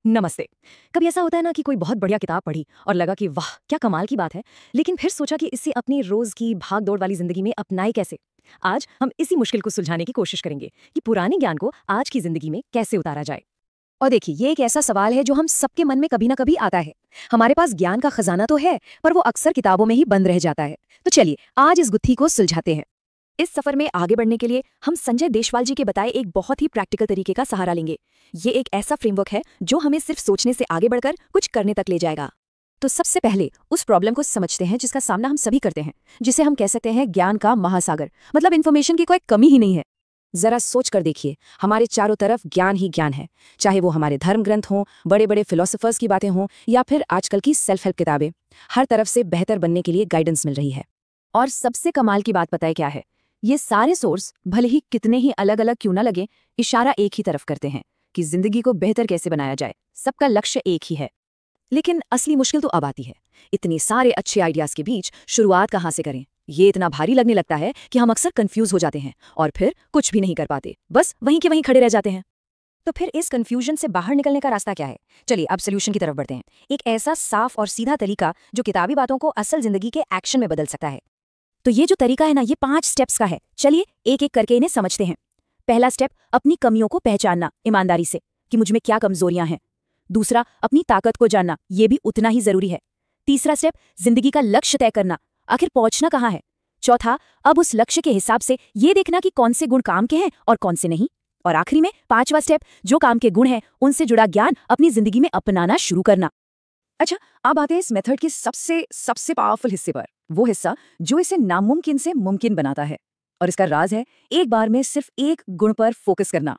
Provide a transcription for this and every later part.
नमस्ते। कभी ऐसा होता है ना कि कोई बहुत बढ़िया किताब पढ़ी और लगा कि वाह क्या कमाल की बात है, लेकिन फिर सोचा कि इसे अपनी रोज की भाग दौड़ वाली जिंदगी में अपनाए कैसे। आज हम इसी मुश्किल को सुलझाने की कोशिश करेंगे कि पुराने ज्ञान को आज की जिंदगी में कैसे उतारा जाए। और देखिए, ये एक ऐसा सवाल है जो हम सबके मन में कभी ना कभी आता है। हमारे पास ज्ञान का खजाना तो है, पर वो अक्सर किताबों में ही बंद रह जाता है। तो चलिए आज इस गुत्थी को सुलझाते हैं। इस सफर में आगे बढ़ने के लिए हम संजय देशवाल जी के बताए एक बहुत ही प्रैक्टिकल तरीके का सहारा लेंगे। ये एक ऐसा फ्रेमवर्क है जो हमें सिर्फ सोचने से आगे बढ़कर कुछ करने तक ले जाएगा। तो सबसे पहले उस प्रॉब्लम को समझते हैं जिसका सामना हम सभी करते हैं, जिसे हम कह सकते हैं ज्ञान का महासागर। मतलब इन्फॉर्मेशन की कोई कमी ही नहीं है। जरा सोच कर देखिए, हमारे चारों तरफ ज्ञान ही ज्ञान है। चाहे वो हमारे धर्म ग्रंथ हों, बड़े बड़े फिलोसोफर्स की बातें हों, या फिर आजकल की सेल्फ हेल्प किताबें। हर तरफ से बेहतर बनने के लिए गाइडेंस मिल रही है। और सबसे कमाल की बात पता है क्या है? ये सारे सोर्स भले ही कितने ही अलग अलग क्यों ना लगे, इशारा एक ही तरफ करते हैं कि जिंदगी को बेहतर कैसे बनाया जाए। सबका लक्ष्य एक ही है। लेकिन असली मुश्किल तो अब आती है। इतने सारे अच्छे आइडियाज के बीच शुरुआत कहाँ से करें? ये इतना भारी लगने लगता है कि हम अक्सर कंफ्यूज हो जाते हैं और फिर कुछ भी नहीं कर पाते, बस वहीं के वहीं खड़े रह जाते हैं। तो फिर इस कंफ्यूजन से बाहर निकलने का रास्ता क्या है? चलिए अब सोल्यूशन की तरफ बढ़ते हैं। एक ऐसा साफ और सीधा तरीका जो किताबी बातों को असल जिंदगी के एक्शन में बदल सकता है। तो ये जो तरीका है ना, ये 5 स्टेप्स का है। चलिए एक एक करके इन्हें समझते हैं। पहला स्टेप, अपनी कमियों को पहचानना ईमानदारी से कि मुझ में क्या कमजोरियां हैं। दूसरा, अपनी ताकत को जानना, ये भी उतना ही जरूरी है। तीसरा स्टेप, जिंदगी का लक्ष्य तय करना, आखिर पहुंचना कहाँ है। चौथा, अब उस लक्ष्य के हिसाब से ये देखना कि कौन से गुण काम के हैं और कौन से नहीं। और आखिरी में 5वां स्टेप, जो काम के गुण हैं उनसे जुड़ा ज्ञान अपनी जिंदगी में अपनाना शुरू करना। अच्छा, अब आते हैं इस मेथड के सबसे सबसे पावरफुल हिस्से पर। वो हिस्सा जो इसे नामुमकिन से मुमकिन बनाता है। और इसका राज है एक बार में सिर्फ एक गुण पर फोकस करना।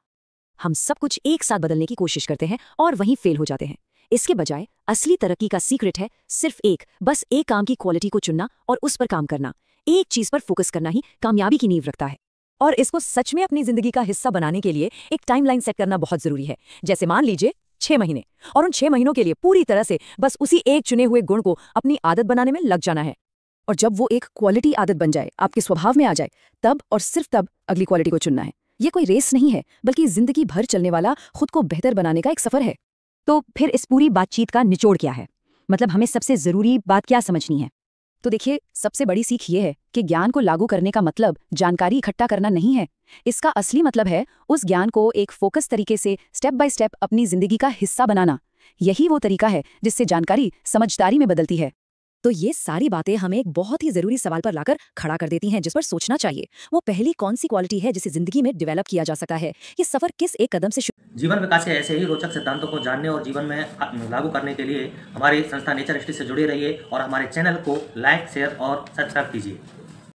हम सब कुछ एक साथ बदलने की कोशिश करते हैं और वहीं फेल हो जाते हैं। इसके बजाय असली तरक्की का सीक्रेट है सिर्फ बस एक काम की क्वालिटी को चुनना और उस पर काम करना। एक चीज पर फोकस करना ही कामयाबी की नींव रखता है। और इसको सच में अपनी जिंदगी का हिस्सा बनाने के लिए एक टाइमलाइन सेट करना बहुत जरूरी है। जैसे मान लीजिए 6 महीने, और उन 6 महीनों के लिए पूरी तरह से बस उसी एक चुने हुए गुण को अपनी आदत बनाने में लग जाना है। और जब वो एक क्वालिटी आदत बन जाए, आपके स्वभाव में आ जाए, तब और सिर्फ तब अगली क्वालिटी को चुनना है। ये कोई रेस नहीं है, बल्कि जिंदगी भर चलने वाला खुद को बेहतर बनाने का एक सफर है। तो फिर इस पूरी बातचीत का निचोड़ क्या है? मतलब हमें सबसे जरूरी बात क्या समझनी है? तो देखिए, सबसे बड़ी सीख ये है कि ज्ञान को लागू करने का मतलब जानकारी इकट्ठा करना नहीं है। इसका असली मतलब है उस ज्ञान को एक फोकस तरीके से स्टेप बाय स्टेप अपनी जिंदगी का हिस्सा बनाना। यही वो तरीका है जिससे जानकारी समझदारी में बदलती है। तो ये सारी बातें हमें एक बहुत ही जरूरी सवाल पर लाकर खड़ा कर देती हैं, जिस पर सोचना चाहिए। वो पहली कौन सी क्वालिटी है जिसे जिंदगी में डेवलप किया जा सकता है? ये सफर किस एक कदम से जीवन विकास के ऐसे ही रोचक सिद्धांतों को जानने और जीवन में लागू करने के लिए हमारी संस्था नेचर हिस्ट्री से जुड़े रहिए और हमारे चैनल को लाइक, शेयर और सब्सक्राइब कीजिए।